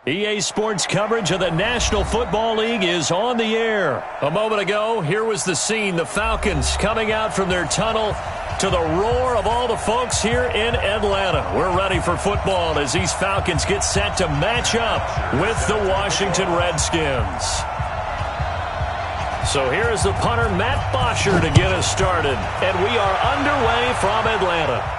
EA Sports coverage of the National Football League is on the air. A moment ago, here was the scene. The Falcons coming out from their tunnel to the roar of all the folks here in Atlanta. We're ready for football as these Falcons get set to match up with the Washington Redskins. So here is the punter, Matt Bosher, to get us started. And we are underway from Atlanta.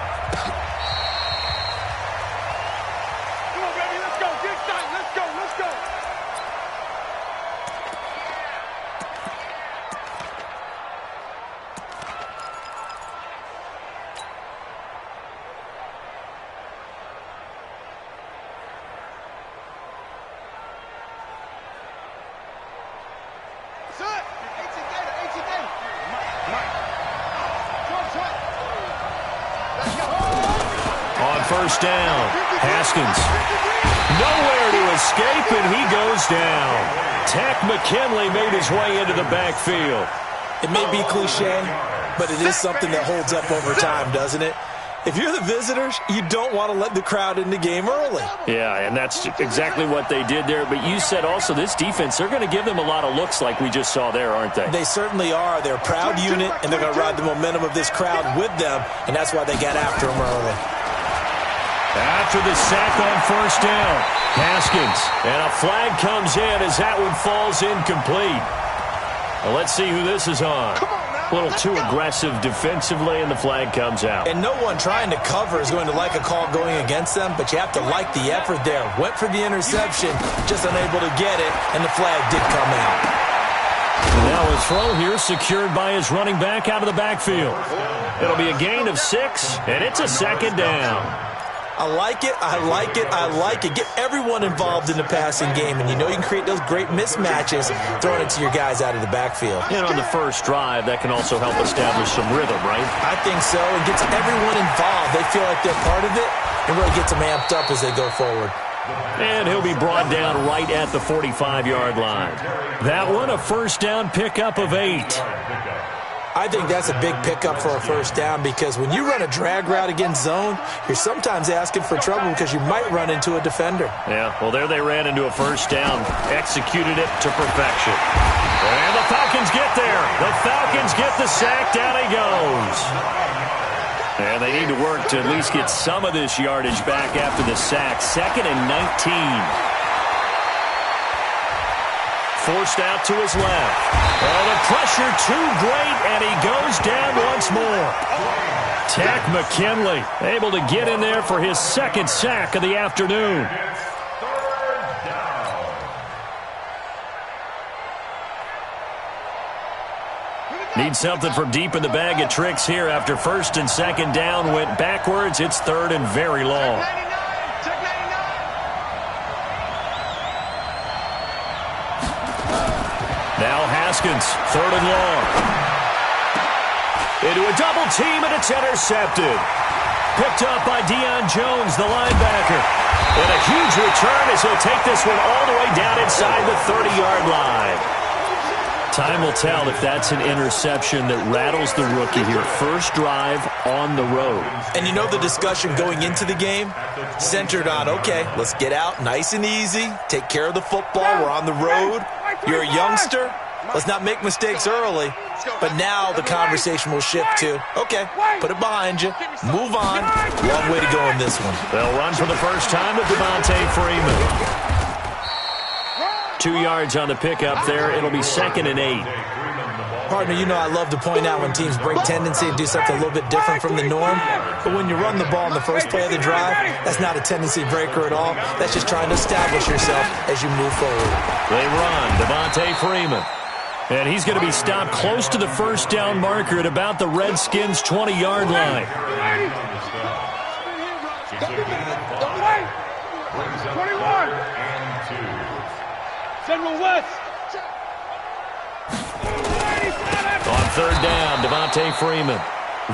First down. Haskins. Nowhere to escape, and he goes down. Takk McKinley made his way into the backfield. It may be cliche, but it is something that holds up over time, doesn't it? If you're the visitors, you don't want to let the crowd in the game early. Yeah, and that's exactly what they did there. But you said also this defense, they're going to give them a lot of looks like we just saw there, aren't they? They certainly are. They're a proud unit, and they're going to ride the momentum of this crowd with them, and that's why they got after them early. After the sack on first down, Haskins, and a flag comes in as that one falls incomplete. Well, let's see who this is on. A little too aggressive defensively, and the flag comes out. And no one trying to cover is going to like a call going against them, but you have to like the effort there. Went for the interception, just unable to get it, and the flag did come out. Now his throw here secured by his running back out of the backfield. It'll be a gain of 6, and it's a second down. I like it, I like it, I like it. Get everyone involved in the passing game, and you know you can create those great mismatches throwing it to your guys out of the backfield. And on the first drive, that can also help establish some rhythm, right? I think so. It gets everyone involved. They feel like they're part of it, and really gets them amped up as they go forward. And he'll be brought down right at the 45-yard line. That one, a first down pickup of 8. I think that's a big pickup for a first down because when you run a drag route against zone, you're sometimes asking for trouble because you might run into a defender. Yeah, well, there they ran into a first down, executed it to perfection. And the Falcons get there. The Falcons get the sack. Down he goes. And they need to work to at least get some of this yardage back after the sack. 2nd and 19. Forced out to his left. Oh, the pressure too great, and he goes down once more. Takk McKinley able to get in there for his 2nd sack of the afternoon. Need something from deep in the bag of tricks here after 1st and 2nd down went backwards. It's 3rd and very long. Now Haskins, 3rd and long. Into a double team, and it's intercepted. Picked up by Deion Jones, the linebacker. And a huge return as he'll take this one all the way down inside the 30-yard line. Time will tell if that's an interception that rattles the rookie here. First drive on the road. And you know the discussion going into the game? Centered on, okay, let's get out nice and easy, take care of the football, we're on the road. You're a youngster, let's not make mistakes early. But now the conversation will shift to, okay, put it behind you, move on. Long way to go in this one. They'll run for the first time with Devontae Freeman. 2 yards on the pickup there. It'll be 2nd and 8. Partner, you know I love to point out when teams break tendency and do something a little bit different from the norm. But when you run the ball in the first play of the drive, that's not a tendency breaker at all. That's just trying to establish yourself as you move forward. They run. Devontae Freeman. And he's going to be stopped close to the first down marker at about the Redskins' 20-yard line. 21. General West. On 3rd down, Devontae Freeman.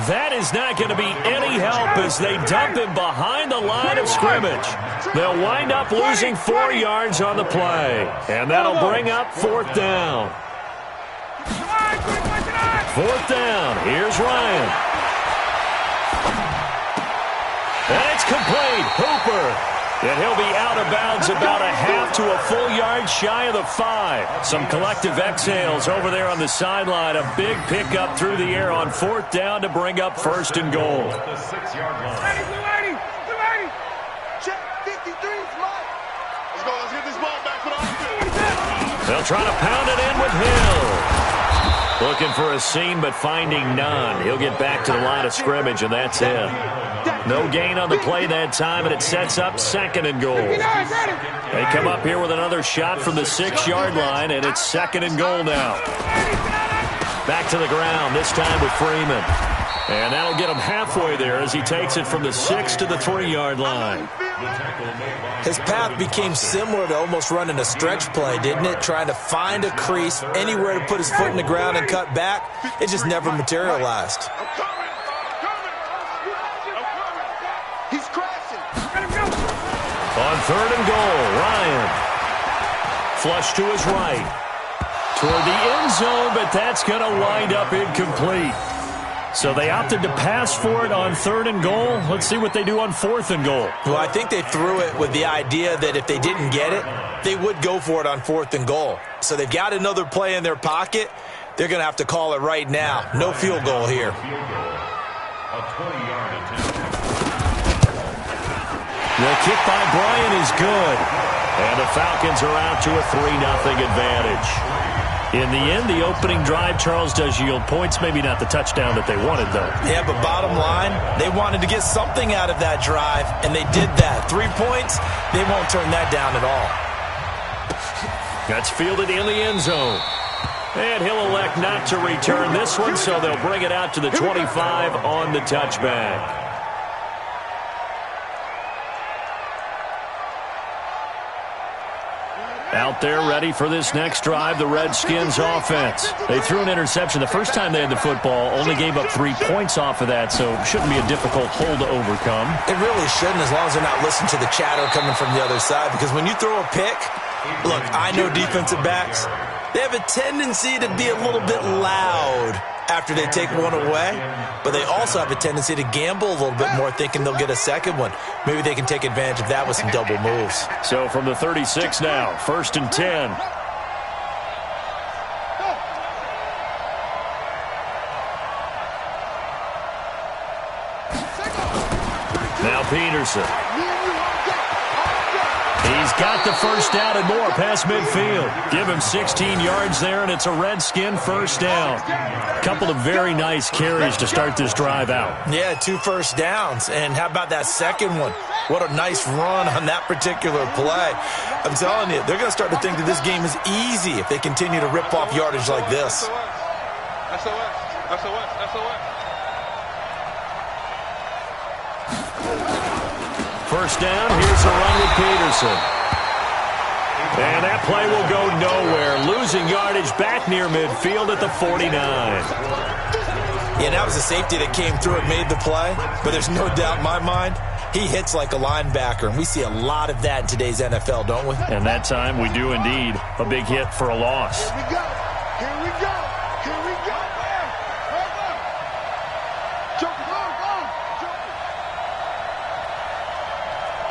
That is not going to be any help as they dump him behind the line of scrimmage. They'll wind up losing 4 yards on the play. And that'll bring up 4th down. 4th down. Here's Ryan. And it's complete. Hooper. And he'll be out of bounds about a half to a full yard shy of the 5. Some collective exhales over there on the sideline. A big pickup through the air on 4th down to bring up 1st and goal. Let's get this ball back for the offense. They'll try to pound it in with Hill. Looking for a seam, but finding none. He'll get back to the line of scrimmage, and that's it. No gain on the play that time, and it sets up 2nd and goal. They come up here with another shot from the 6-yard line, and it's 2nd and goal now. Back to the ground, this time with Freeman. And that'll get him halfway there as he takes it from the 6 to the 3-yard line. His path became similar to almost running a stretch play, didn't it? Trying to find a crease, anywhere to put his foot in the ground and cut back. It just never materialized. He's crashing. On 3rd and goal, Ryan. Flush to his right. Toward the end zone, but that's going to wind up incomplete. So they opted to pass for it on 3rd and goal. Let's see what they do on 4th and goal. Well, I think they threw it with the idea that if they didn't get it, they would go for it on 4th and goal. So they've got another play in their pocket. They're going to have to call it right now. No field goal here. The kick by Bryant is good. And the Falcons are out to a 3-0 advantage. In the end, the opening drive, Charles, does yield points. Maybe not the touchdown that they wanted, though. Yeah, but bottom line, they wanted to get something out of that drive, and they did that. 3 points, they won't turn that down at all. That's fielded in the end zone. And he'll elect not to return this one, so they'll bring it out to the 25 on the touchback. Out there ready for this next drive, the Redskins offense. They threw an interception the first time they had the football, only gave up 3 points off of that, so it shouldn't be a difficult hole to overcome. It really shouldn't, as long as they're not listening to the chatter coming from the other side, because when you throw a pick, look, I know defensive backs, they have a tendency to be a little bit loud after they take one away, but they also have a tendency to gamble a little bit more, thinking they'll get a second one. Maybe they can take advantage of that with some double moves. So from the 36 now, 1st and 10. Now Peterson. He's got the first down and more past midfield. Give him 16 yards there, and it's a Redskin first down. Couple of very nice carries to start this drive out. Yeah, 2 first downs. And how about that second one? What a nice run on that particular play. I'm telling you, they're going to start to think that this game is easy if they continue to rip off yardage like this. First down, here's a run with Peterson. And that play will go nowhere. Losing yardage back near midfield at the 49. Yeah, that was a safety that came through and made the play. But there's no doubt in my mind, he hits like a linebacker. And we see a lot of that in today's NFL, don't we? And that time we do indeed. A big hit for a loss. Here we go. Here we go. Here we go.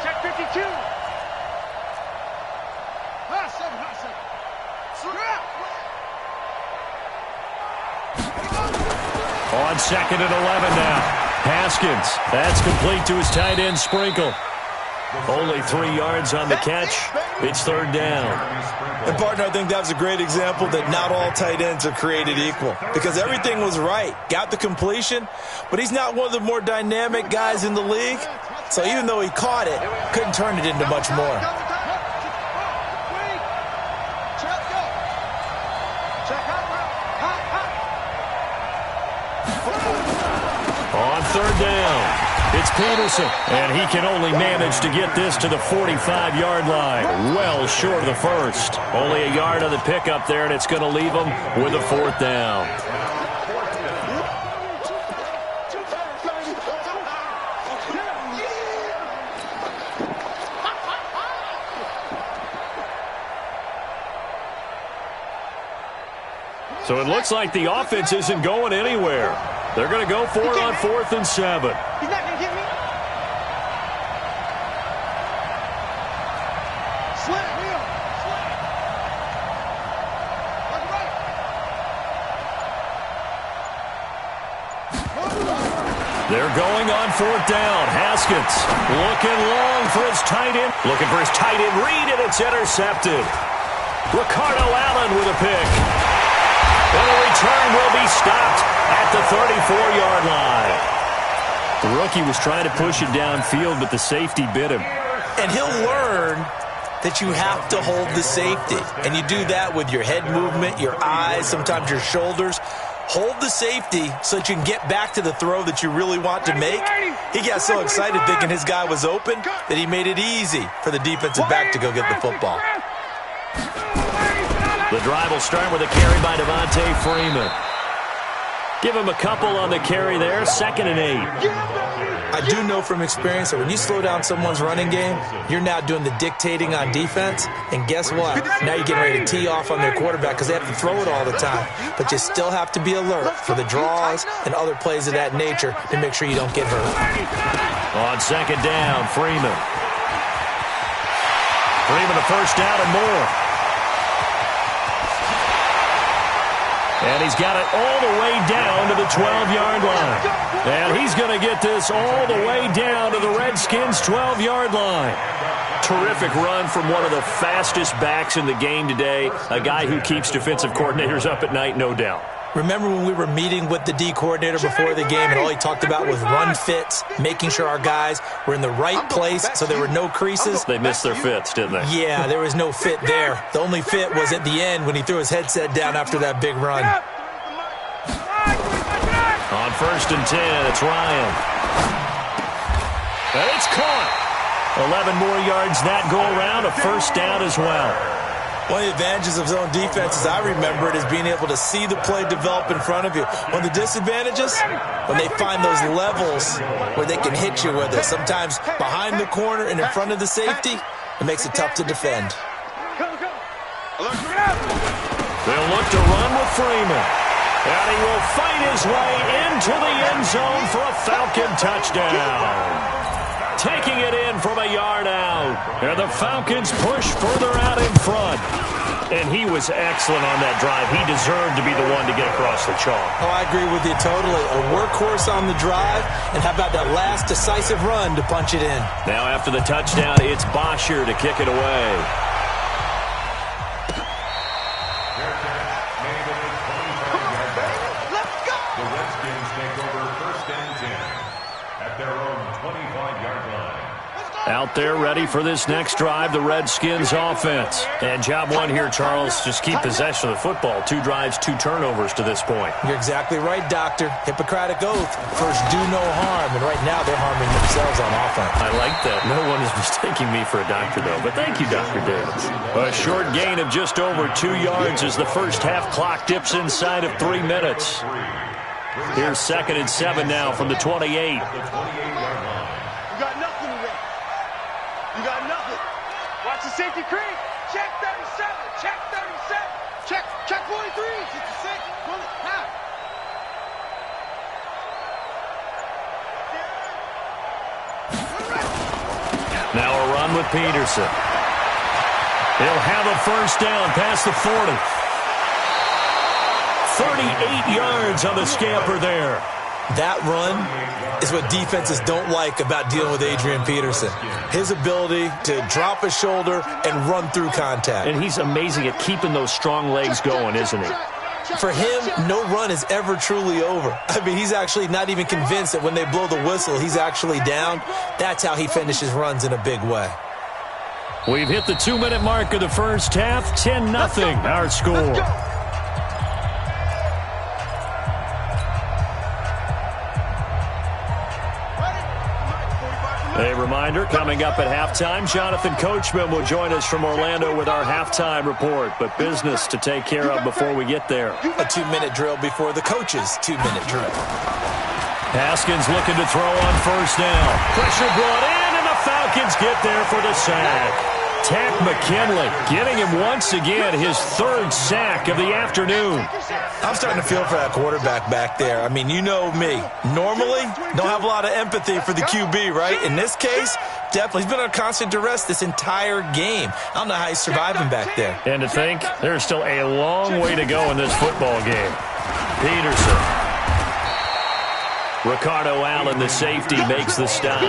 Check 52. Hot second. On 2nd and 11 now. Haskins. That's complete to his tight end, Sprinkle. Only 3 yards on the catch. It's 3rd down. And, partner, I think that was a great example that not all tight ends are created equal. Because everything was right. Got the completion, but he's not one of the more dynamic guys in the league. So even though he caught it, couldn't turn it into much more. On 3rd down, it's Peterson, and he can only manage to get this to the 45-yard line. Well short of the first. Only a yard on the pickup there, and it's going to leave him with a 4th down. So it looks like the offense isn't going anywhere. They're going to go for it on 4th and 7. He's not going to get me. They're going on 4th down. Haskins looking long for his tight end. Looking for his tight end read, and it's intercepted. Ricardo Allen with a pick. And the return will be stopped at the 34-yard line. The rookie was trying to push it downfield, but the safety bit him. And he'll learn that you have to hold the safety. And you do that with your head movement, your eyes, sometimes your shoulders. Hold the safety so that you can get back to the throw that you really want to make. He got so excited thinking his guy was open that he made it easy for the defensive back to go get the football. The drive will start with a carry by Devontae Freeman. Give him a couple on the carry there, 2nd and 8. I do know from experience that when you slow down someone's running game, you're now doing the dictating on defense. And guess what? Now you're getting ready to tee off on their quarterback because they have to throw it all the time. But you still have to be alert for the draws and other plays of that nature to make sure you don't get hurt. On 2nd down, Freeman. Freeman a 1st down and more. And he's got it all the way down to the 12-yard line. And he's going to get this all the way down to the Redskins' 12-yard line. Terrific run from one of the fastest backs in the game today, a guy who keeps defensive coordinators up at night, no doubt. Remember when we were meeting with the D coordinator before the game and all he talked about was run fits, making sure our guys were in the right place so there were no creases? They missed their fits, didn't they? Yeah, there was no fit there. The only fit was at the end when he threw his headset down after that big run. On 1st and 10, it's Ryan. And it's caught. 11 more yards that go around, a 1st down as well. One of the advantages of zone defense, as I remember it, is being able to see the play develop in front of you. One of the disadvantages, when they find those levels where they can hit you with it, sometimes behind the corner and in front of the safety, it makes it tough to defend. They'll look to run with Freeman. And he will fight his way into the end zone for a Falcon touchdown. Taking it in from a yard out. And the Falcons push further out in front. And he was excellent on that drive. He deserved to be the one to get across the chalk. Oh, I agree with you totally. A workhorse on the drive. And how about that last decisive run to punch it in? Now after the touchdown, it's Bosher to kick it away. Out there ready for this next drive, the Redskins offense. And job one here, Charles, just keep possession of the football. 2 drives, 2 turnovers to this point. You're exactly right, Doctor. Hippocratic oath. First, do no harm. And right now, they're harming themselves on offense. I like that. No one is mistaking me for a doctor, though. But thank you, Dr. Davis. A short gain of just over 2 yards as the first half clock dips inside of 3 minutes. Here's 2nd and 7 now from the 28. Safety creep. Check 37. Check 37. Check 43. 66. Now. Now a run with Peterson. He'll have a 1st down past the 40. 38 yards on the scamper there. That run is what defenses don't like about dealing with Adrian Peterson. His ability to drop his shoulder and run through contact. And he's amazing at keeping those strong legs going, isn't he? For him, no run is ever truly over. I mean, he's actually not even convinced that when they blow the whistle, he's actually down. That's how he finishes runs in a big way. We've hit the 2-minute mark of the first half. 10-0 our score. A reminder, coming up at halftime, Jonathan Coachman will join us from Orlando with our halftime report. But business to take care of before we get there. A 2-minute drill before the coach's 2-minute drill. Haskins looking to throw on 1st down. Pressure brought in, and the Falcons get there for the sack. Tack McKinley getting him once again his 3rd sack of the afternoon. I'm starting to feel for that quarterback back there. I mean, you know me. Normally, don't have a lot of empathy for the QB, right? In this case, definitely. He's been on constant duress this entire game. I don't know how he's surviving back there. And to think, there's still a long way to go in this football game. Peterson. Ricardo Allen, the safety, makes the stop.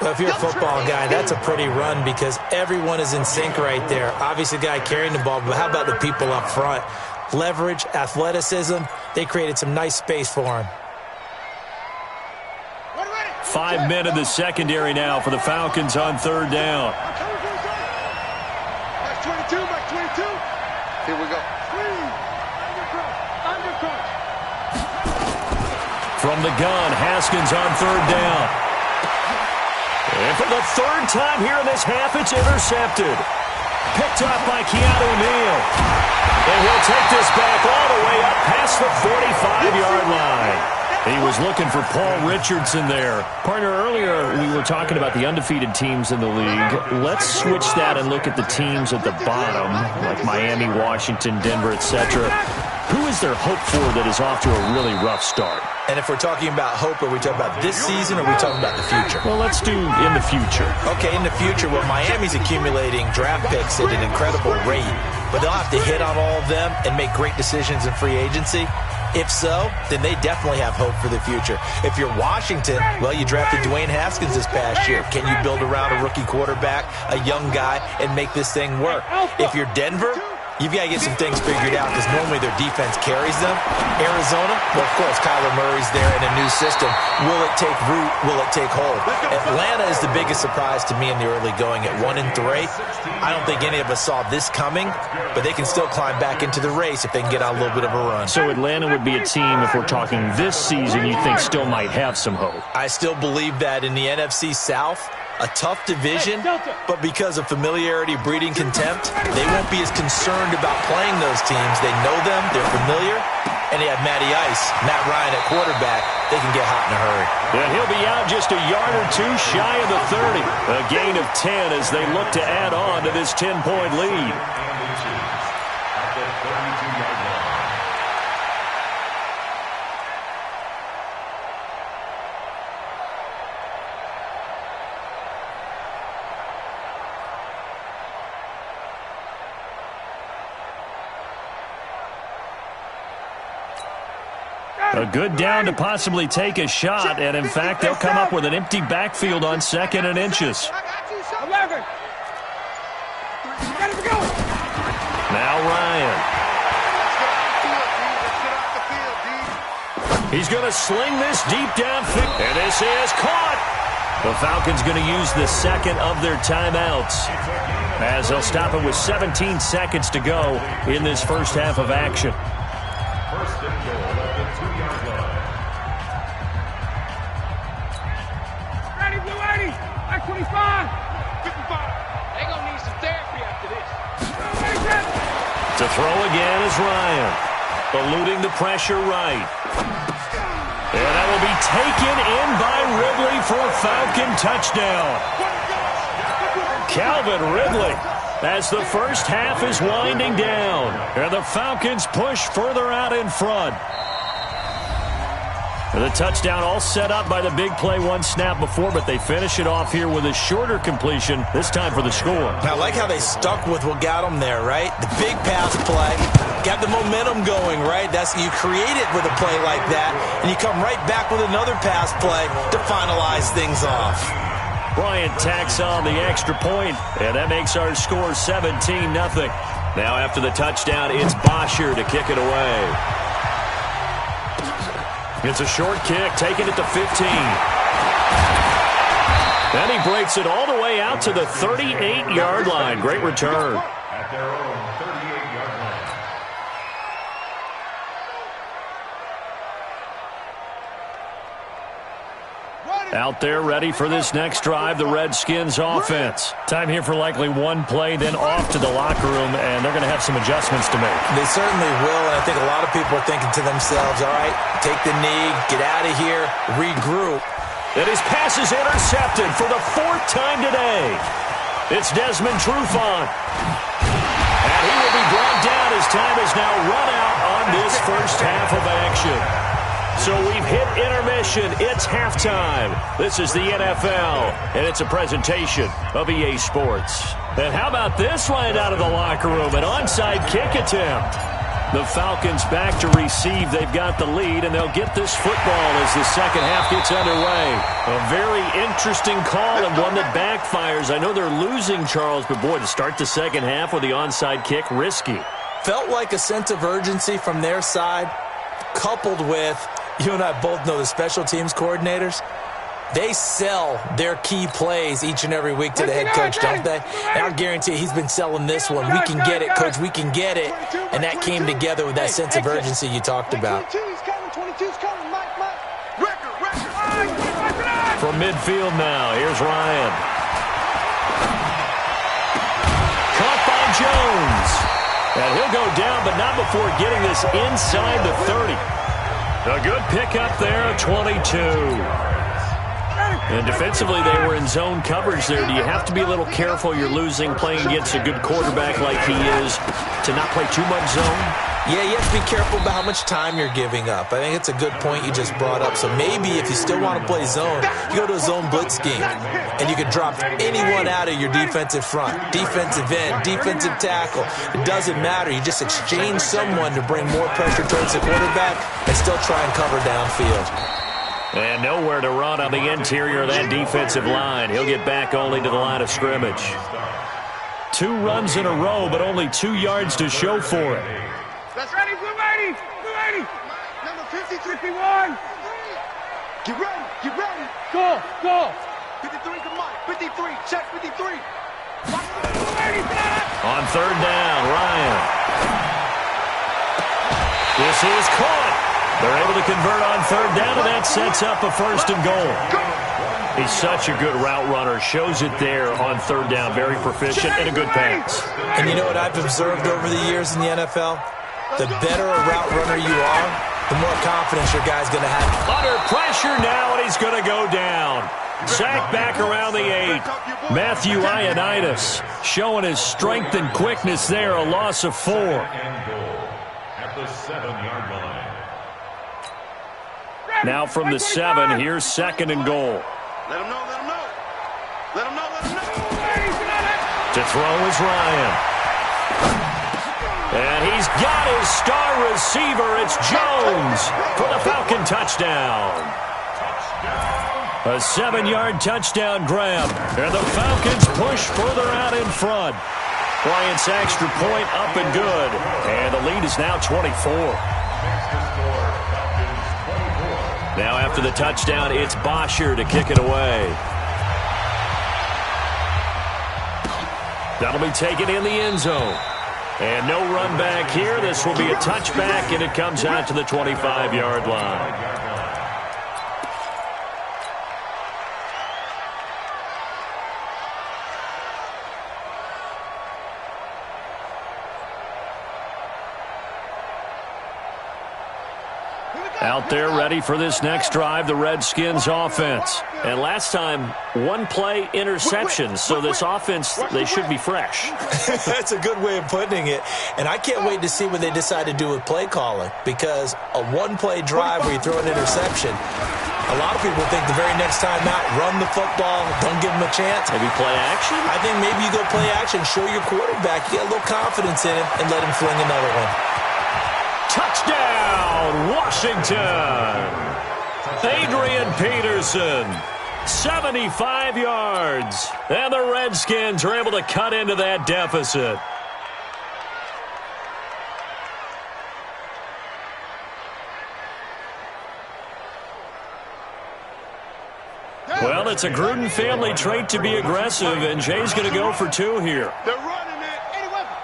Well, if you're a football guy, that's a pretty run because everyone is in sync right there. Obviously, the guy carrying the ball, but how about the people up front? Leverage, athleticism, they created some nice space for him. 5 men in the secondary now for the Falcons on third down. Max 22, Max 22. Here we go. From the gun, Haskins on third down. And for the third time here in this half, it's intercepted. Picked up by Keanu Neal. And he'll take this back all the way up past the 45-yard line. He was looking for Paul Richardson there. Partner, earlier we were talking about the undefeated teams in the league. Let's switch that and look at the teams at the bottom, like Miami, Washington, Denver, etc. Who is there hope for that is off to a really rough start? And if we're talking about hope, are we talking about this season or are we talking about the future? Well, let's do in the future. Okay, in the future, well, Miami's accumulating draft picks at an incredible rate, but they'll have to hit on all of them and make great decisions in free agency. If so, then they definitely have hope for the future. If you're Washington, well, you drafted Dwayne Haskins this past year. Can you build around a rookie quarterback, a young guy, and make this thing work? If you're Denver, you've got to get some things figured out because normally their defense carries them. Arizona, well, of course, Kyler Murray's there in a new system. Will it take root? Will it take hold? Atlanta is the biggest surprise to me in the early going at 1-3. I don't think any of us saw this coming, but they can still climb back into the race if they can get on a little bit of a run. So Atlanta would be a team, if we're talking this season, you think still might have some hope? I still believe that in the NFC South, a tough division, but because of familiarity breeding contempt, they won't be as concerned about playing those teams. They know them, they're familiar, and they have Matty Ice, Matt Ryan at quarterback. They can get hot in a hurry. And he'll be out just a yard or two shy of the 30. A gain of 10 as they look to add on to this 10-point lead. A good down to possibly take a shot, and in fact, they'll come up with an empty backfield on 2nd and inches. 11. Now Ryan. He's going to sling this deep downfield, and this is caught. The Falcons going to use the second of their timeouts as they'll stop it with 17 seconds to go in this first half of action. Ready, Blue 80. Like 25. 55. They going to need some therapy after this. To throw again is Ryan. Eluding the pressure right. And that will be taken in by Ridley for a Falcon touchdown. Calvin Ridley as the first half is winding down. And the Falcons push further out in front. And the touchdown all set up by the big play one snap before, but they finish it off here with a shorter completion, this time for the score. I like how they stuck with what got them there, right? The big pass play, got the momentum going, right? That's you create it with a play like that, and you come right back with another pass play to finalize things off. Bryant tacks on the extra point, and that makes our score 17-0. Now after the touchdown, it's Bosher to kick it away. It's a short kick, taking it to 15. Then he breaks it all the way out to the 38-yard line. Great return. At their own 38-yard line. Out there ready for this next drive, the Redskins offense. Time here for likely one play, then off to the locker room, and they're going to have some adjustments to make. They certainly will, and I think a lot of people are thinking to themselves, all right, take the knee, get out of here, regroup. And his pass is intercepted for the 4th time today. It's Desmond Trufant. And he will be brought down as time is now run out on this first half of action. So we've hit intermission. It's halftime. This is the NFL, and it's a presentation of EA Sports. And how about this line out of the locker room? An onside kick attempt. The Falcons back to receive. They've got the lead, and they'll get this football as the second half gets underway. A very interesting call and one that backfires. I know they're losing, Charles, but boy, to start the second half with the onside kick, risky. Felt like a sense of urgency from their side, coupled with, you and I both know the special teams coordinators. They sell their key plays each and every week to the head coach, don't they? And I'll guarantee you he's been selling this one. We can get it, coach, we can get it. And that came together with that sense of urgency you talked about. From midfield now, here's Ryan. Caught by Jones. And he'll go down, but not before getting this inside the 30. A good pickup there, 22. And defensively, they were in zone coverage there. Do you have to be a little careful? You're losing, playing against a good quarterback like he is, to not play too much zone? Yeah, you have to be careful about how much time you're giving up. I think it's a good point you just brought up. So maybe if you still want to play zone, you go to a zone blitz scheme, and you can drop anyone out of your defensive front, defensive end, defensive tackle. It doesn't matter. You just exchange someone to bring more pressure towards the quarterback and still try and cover downfield. And nowhere to run on the interior of that defensive line. He'll get back only to the line of scrimmage. 2 runs in a row, but only 2 yards to show for it. That's ready, blue 80, blue 80. Number 50, 51. Get ready. Go. 53, come on. 53, check 53. On third down, Ryan. This is caught. They're able to convert on third down, and that sets up a 1st and goal. He's such a good route runner. Shows it there on third down. Very proficient and a good pass. And you know what I've observed over the years in the NFL? The better a route runner you are, the more confidence your guy's going to have. Under pressure now, and he's going to go down. Sack back around the 8. Matthew Ioannidis showing his strength and quickness there. A loss of 4. At the 7-yard line. Now from the 7, here's 2nd and goal. Let him know. To throw is Ryan. And he's got his star receiver. It's Jones for the Falcon touchdown. A 7-yard touchdown grab. And the Falcons push further out in front. Bryant's extra point up and good. And the lead is now 24. Now after the touchdown, it's Bosher to kick it away. That'll be taken in the end zone. And no run back here. This will be a touchback, and it comes out to the 25-yard line. Out there ready for this next drive, the Redskins offense. And last time, 1-play interception. So this offense, they should be fresh. That's a good way of putting it. And I can't wait to see what they decide to do with play calling. Because a 1-play drive where you throw an interception, a lot of people think the very next time out, run the football, don't give them a chance. Maybe play action? I think maybe you go play action, show your quarterback, you get a little confidence in him, and let him fling another one. Touchdown, Washington. Adrian Peterson, 75 yards. And the Redskins are able to cut into that deficit. Well, it's a Gruden family trait to be aggressive, and Jay's going to go for 2 here. They're running it. Any weapon.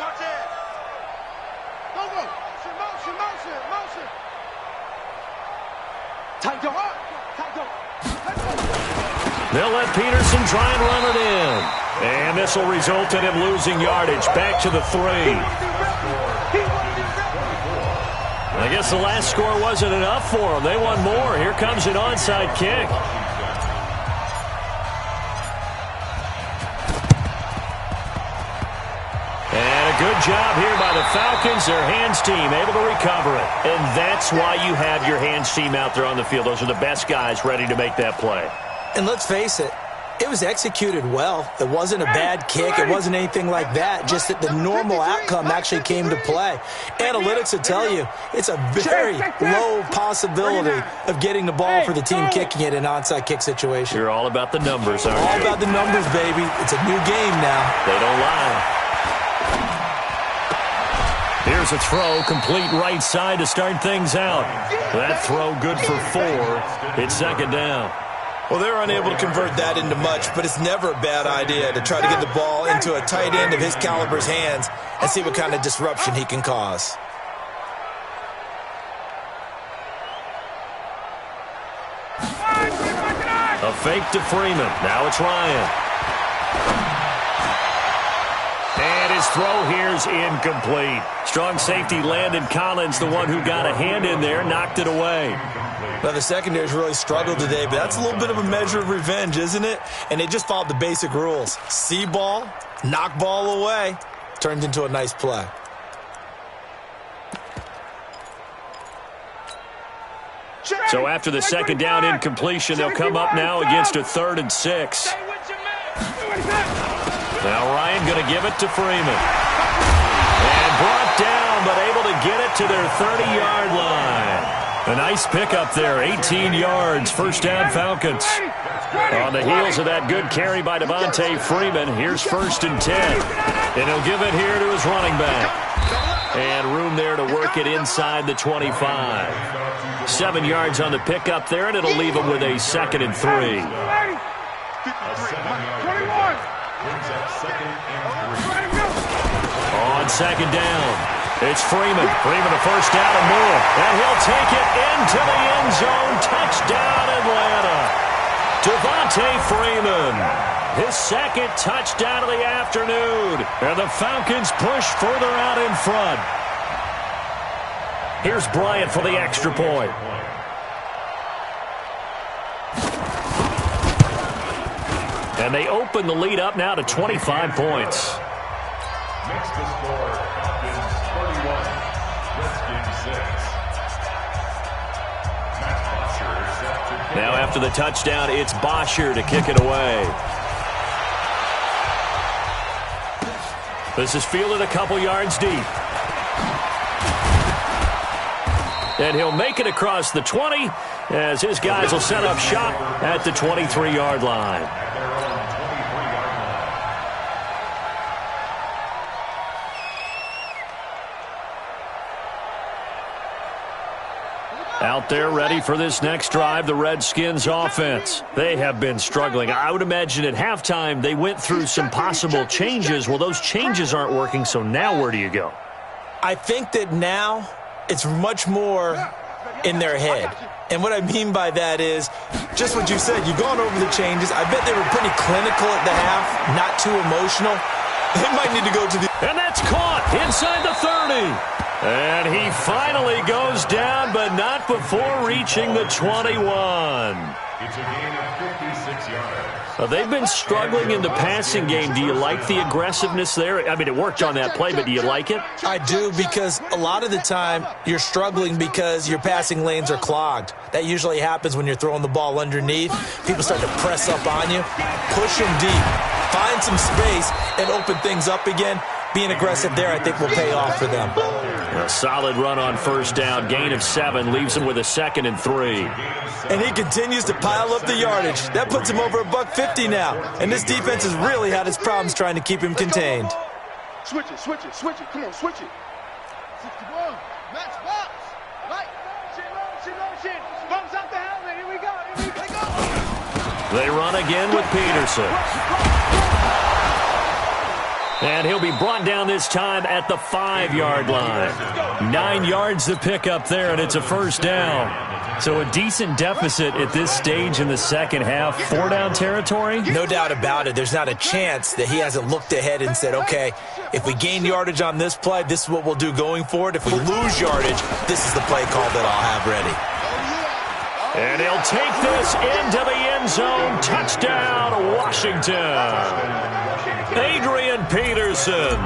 Watch it. Go. Motion. Tight go. They'll let Peterson try and run it in. And this will result in him losing yardage. Back to the 3. I guess the last score wasn't enough for them. They want more. Here comes an onside kick. And a good job here by the Falcons. Their hands team able to recover it. And that's why you have your hands team out there on the field. Those are the best guys ready to make that play. And let's face it, It was executed well. It wasn't a bad kick. It wasn't anything like that. Just that the normal outcome actually came to play. Analytics will tell you it's a very low possibility of getting the ball for the team kicking it in an onside kick situation. You're all about the numbers, aren't you? All about the numbers, baby. It's a new game now. They don't lie. Here's a throw, complete right side to start things out. That throw good for 4. It's second down. Well, they're unable to convert that into much, but it's never a bad idea to try to get the ball into a tight end of his caliber's hands and see what kind of disruption he can cause. A fake to Freeman. Now it's Ryan. And his throw here's incomplete. Strong safety Landon Collins, the one who got a hand in there, knocked it away. Well, the secondary's really struggled today, but that's a little bit of a measure of revenge, isn't it? And they just followed the basic rules. See ball, knock ball away. Turned into a nice play. So after the second down incompletion, they'll come up now against a 3rd and 6. Now Ryan going to give it to Freeman. And brought down, but able to get it to their 30-yard line. A nice pickup there, 18 yards, first down Falcons. On the heels of that good carry by Devontae Freeman, here's 1st and 10. And he'll give it here to his running back. And room there to work it inside the 25. 7 yards on the pickup there, and it'll leave him with a 2nd and 3. On second down. It's Freeman. Freeman a first down and more. And he'll take it into the end zone. Touchdown, Atlanta. Devontae Freeman. His 2nd touchdown of the afternoon. And the Falcons push further out in front. Here's Bryant for the extra point. And they open the lead up now to 25 points. Makes the score Falcons 31, Redskins 6. Matt Bosher set to kick. Now after the touchdown, it's Bosher to kick it away. This is fielded a couple yards deep. And he'll make it across the 20 as his guys will set up shop at the 23-yard line. Out there ready for this next drive, the Redskins offense. They have been struggling. I would imagine at halftime they went through some possible changes. Well, those changes aren't working, so now where do you go? I think that now it's much more in their head. And what I mean by that is just what you said. You've gone over the changes. I bet they were pretty clinical at the half, not too emotional. They might need to go to the... And that's caught inside the 30. And he finally goes down, but not before reaching the 21. It's a gain of 56 yards. They've been struggling in the passing game. Do you like the aggressiveness there? I mean, it worked on that play, but do you like it? I do, because a lot of the time you're struggling because your passing lanes are clogged. That usually happens when you're throwing the ball underneath. People start to press up on you. Push them deep. Find some space and open things up again. Being aggressive there, I think, will pay off for them. A solid run on first down. Gain of 7 leaves him with a 2nd and 3. And he continues to pile up the yardage. That puts him over $150 now. And this defense has really had its problems trying to keep him contained. Switch it, switch it, switch it. Come on, switch it. 61. Match box. Right. Motion. Bumps up the helmet. Here we go. They run again with Peterson. And he'll be brought down this time at the 5-yard line. 9 yards to pick up there, and it's a first down. So a decent deficit at this stage in the second half. 4-down territory? No doubt about it. There's not a chance that he hasn't looked ahead and said, okay, if we gain yardage on this play, this is what we'll do going forward. If we lose yardage, this is the play call that I'll have ready. And he'll take this into the end zone. Touchdown, Washington. Adrian Peterson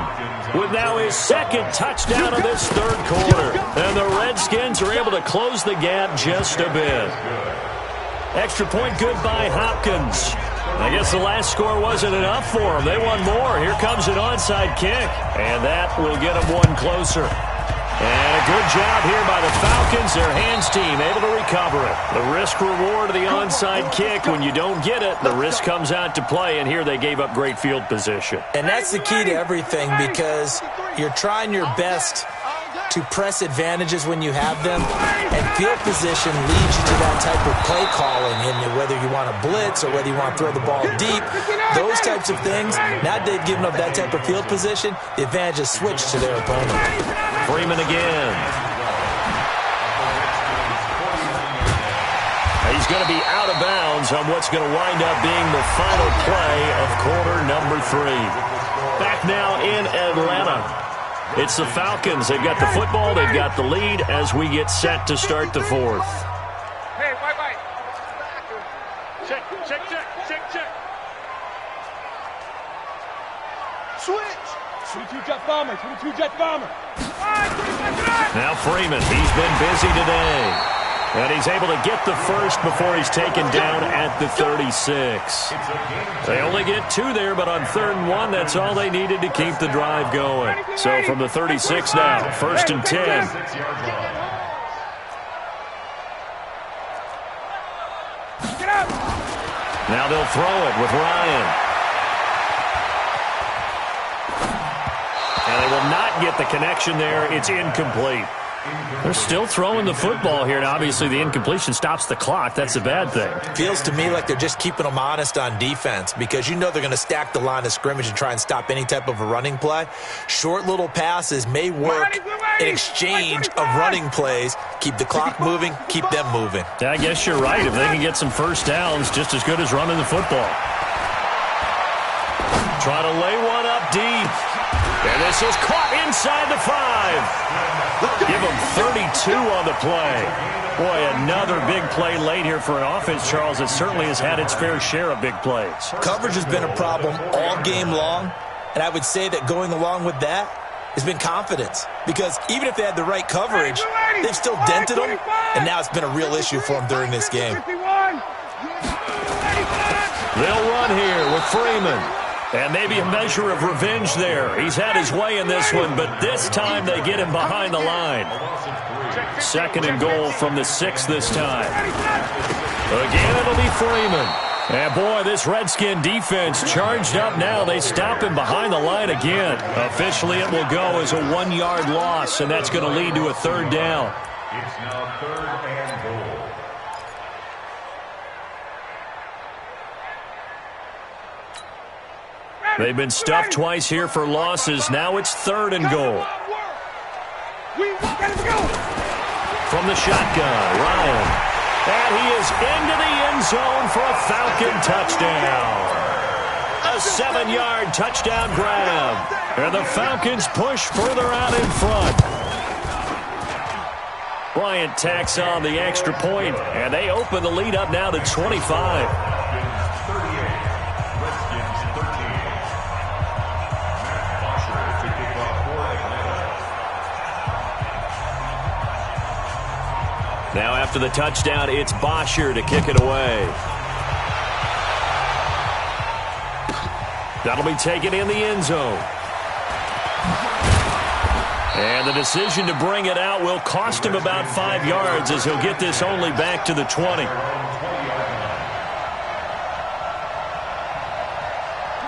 with now his 2nd touchdown of this 3rd quarter. And the Redskins are able to close the gap just a bit. Extra point good by Hopkins. I guess the last score wasn't enough for them. They won more. Here comes an onside kick, and that will get them one closer. And a good job here by the Falcons. Their hands team able to recover it. The risk reward of the onside kick. When you don't get it, the risk comes out to play, and here they gave up great field position. And that's the key to everything, because you're trying your best to press advantages when you have them, and field position leads you to that type of play calling, and whether you want to blitz or whether you want to throw the ball deep, those types of things. Now they've given up that type of field position, the advantage is switched to their opponent. Freeman again. He's going to be out of bounds on what's going to wind up being the final play of quarter number 3. Back now in Atlanta. It's the Falcons. They've got the football. They've got the lead as we get set to start the fourth. Hey, white. Check. Switch. 22 jet bomber. Now Freeman. He's been busy today. And he's able to get the first before he's taken down at the 36. They only get 2 there, but on 3rd and 1, that's all they needed to keep the drive going. So from the 36 now, 1st and 10. Now they'll throw it with Ryan. And they will not get the connection there. It's incomplete. They're still throwing the football here, and obviously the incompletion stops the clock. That's a bad thing. Feels to me like they're just keeping them honest on defense, because you know they're going to stack the line of scrimmage and try and stop any type of a running play. Short little passes may work in exchange of running plays. Keep the clock moving, keep them moving. Yeah, I guess you're right. If they can get some first downs, just as good as running the football. Try to lay one up deep. And this is caught inside the 5. Give them 32 on the play. Boy, another big play late here for an offense, Charles, that certainly has had its fair share of big plays. Coverage has been a problem all game long, and I would say that going along with that has been confidence, because even if they had the right coverage, they've still dented them, and now it's been a real issue for them during this game. They'll run here with Freeman. And maybe a measure of revenge there. He's had his way in this one, but this time they get him behind the line. 2nd and goal from the 6 this time. Again, it'll be Freeman. And boy, this Redskin defense charged up now. They stop him behind the line again. Officially, it will go as a 1-yard loss, and that's going to lead to a 3rd down. It's now 3rd and goal. They've been stuffed twice here for losses. Now it's 3rd and goal. From the shotgun, Ryan. And he is into the end zone for a Falcon touchdown. A 7-yard touchdown grab. And the Falcons push further out in front. Bryant tacks on the extra point, and they open the lead up now to 25. Now after the touchdown, it's Bosher to kick it away. That'll be taken in the end zone. And the decision to bring it out will cost him about 5 yards, as he'll get this only back to the 20.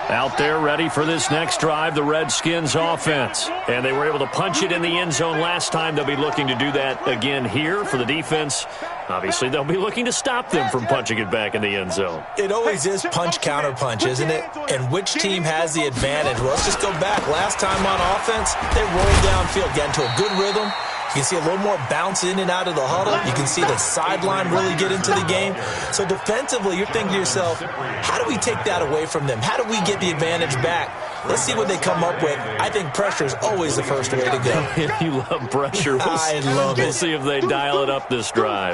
Out there ready for this next drive, the Redskins offense. And they were able to punch it in the end zone last time. They'll be looking to do that again here for the defense. Obviously, they'll be looking to stop them from punching it back in the end zone. It always is punch-counter-punch, isn't it? And which team has the advantage? Well, let's just go back. Last time on offense, they rolled downfield, got into a good rhythm. You can see a little more bounce in and out of the huddle. You can see the sideline really get into the game. So defensively, you're thinking to yourself, how do we take that away from them? How do we get the advantage back? Let's see what they come up with. I think pressure is always the first way to go. You love pressure. I love it. We'll see if they dial it up this drive.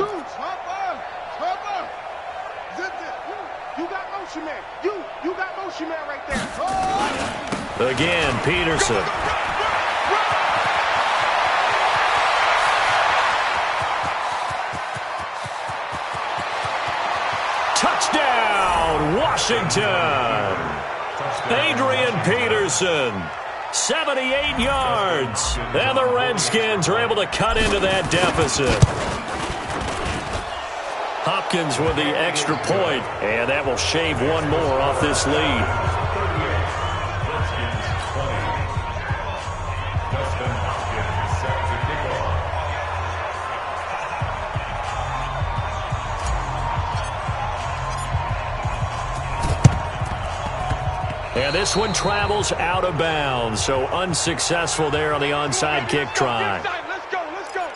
You got motion man. You got motion man right there. Again, Peterson. Touchdown, Washington. Adrian Peterson, 78 yards. And the Redskins are able to cut into that deficit. Hopkins with the extra point, and that will shave one more off this lead. And this one travels out of bounds, so unsuccessful there on the onside kick try. Let's go, let's go.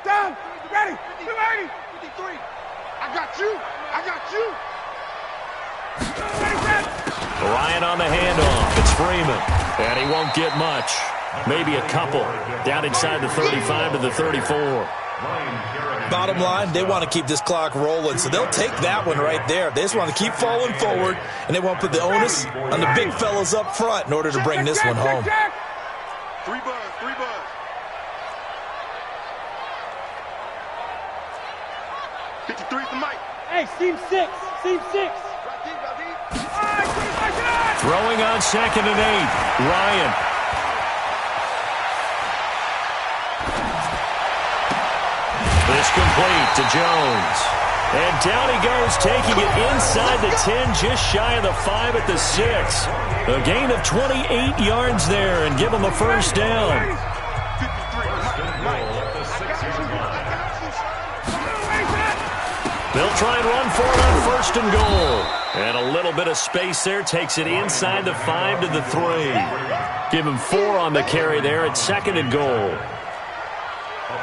Down, ready, 280, 53. I got you, I got you. Ryan on the handoff. It's Freeman. And he won't get much. Maybe a couple. Down inside the 35 to the 34. Bottom line, they want to keep this clock rolling, so they'll take that one right there. They just want to keep falling forward, and they want to put the onus on the big fellas up front in order to bring this one home. 3 buzz, 3 buzz. '53's the mic. Hey, seam 6, seam 6. Throwing on 2nd and 8. Ryan. This complete to Jones. And down he goes, taking it inside the 10, just shy of the 5 at the 6. A gain of 28 yards there, and give him a first down. They'll try and run for it on 1st and goal. And a little bit of space there, takes it inside the 5 to the 3. Give him 4 on the carry there at 2nd and goal. A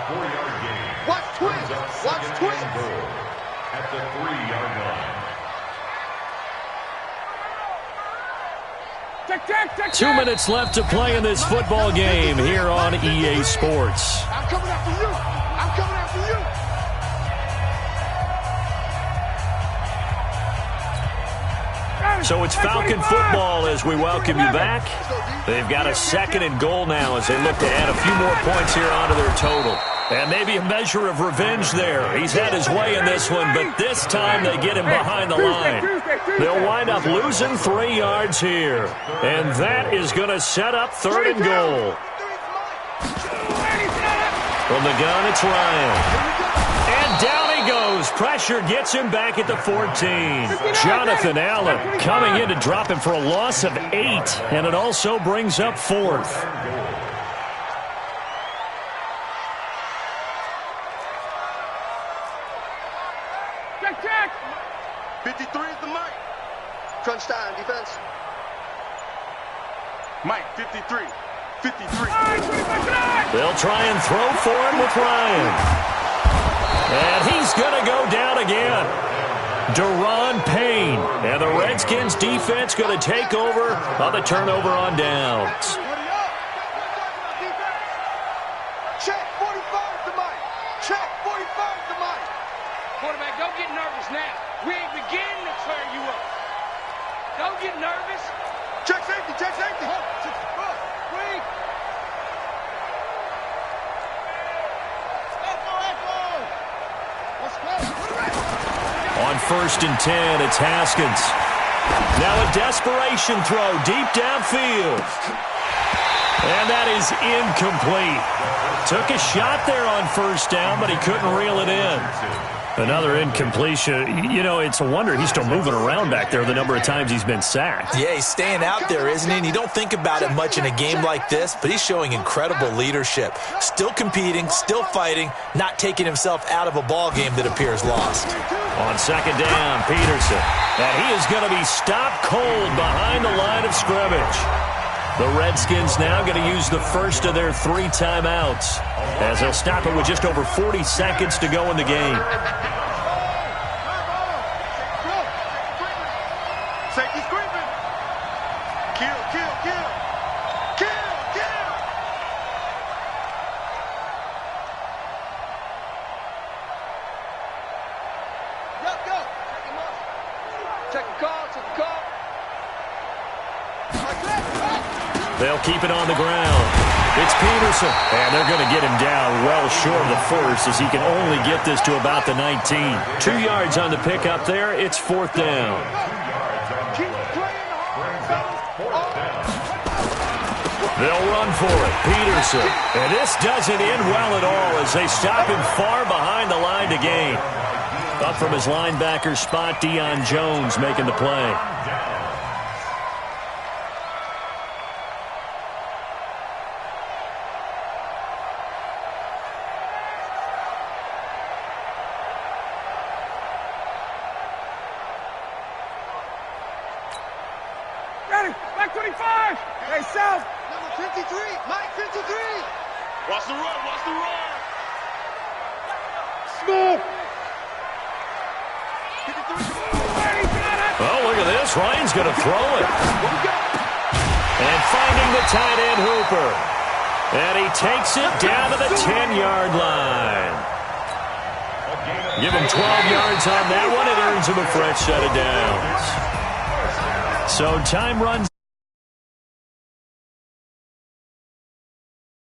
4-yard gain. Watch twins, watch twins. At the 3-yard line. 2 minutes left to play in this football game here on EA Sports. I'm coming after you. I'm coming after you. So it's Falcon football as we welcome you back. They've got a 2nd and goal now as they look to add a few more points here onto their total. And maybe a measure of revenge there. He's had his way in this one, but this time they get him behind the line. They'll wind up losing 3 yards here. And that is going to set up 3rd and goal. From the gun, it's Ryan. And down he goes. Pressure gets him back at the 14. Jonathan Allen coming in to drop him for a loss of 8. And it also brings up 4th. Check. 53 is the mic. Crunch time, defense. Mike, 53. 53. They'll try and throw for him with Ryan. And he's going to go down again. Deron Payne. And the Redskins defense going to take over on the turnover on downs. Check, 45 to Mike. Check, 45 to Mike. Quarterback, don't get nervous now. We ain't beginning to clear you up. Don't get nervous. Check safety, check safety. Wait. On 1st and 10, it's Haskins. Now a desperation throw deep downfield. And that is incomplete. Took a shot there on 1st down, but he couldn't reel it in. Another incompletion. You know, it's a wonder he's still moving around back there the number of times he's been sacked. Yeah, he's staying out there, isn't he? And you don't think about it much in a game like this, but he's showing incredible leadership. Still competing, still fighting, not taking himself out of a ball game that appears lost. On 2nd down, Peterson. And he is going to be stopped cold behind the line of scrimmage. The Redskins now going to use the first of their 3 timeouts as they'll stop it with just over 40 seconds to go in the game. Safety screaming. Kill, kill, kill. Kill, kill. Go. Check the call, They'll keep it on the ground. It's Peterson, and they're going to get him down well short of the first as he can only get this to about the 19. 2 yards on the pickup there. It's fourth down. They'll run for it. Peterson. And this doesn't end well at all as they stop him far behind the line to gain. Up from his linebacker spot, Deion Jones making the play. Mike 25! Hey, South! Number 53! Mike 53! Watch the run! Watch the run! Smooth! Oh, look at this. Ryan's going to throw it. And finding the tight end Hooper. And he takes it down to the 10-yard line. Give him 12 yards on that one. It earns him a fresh set of downs. So time runs.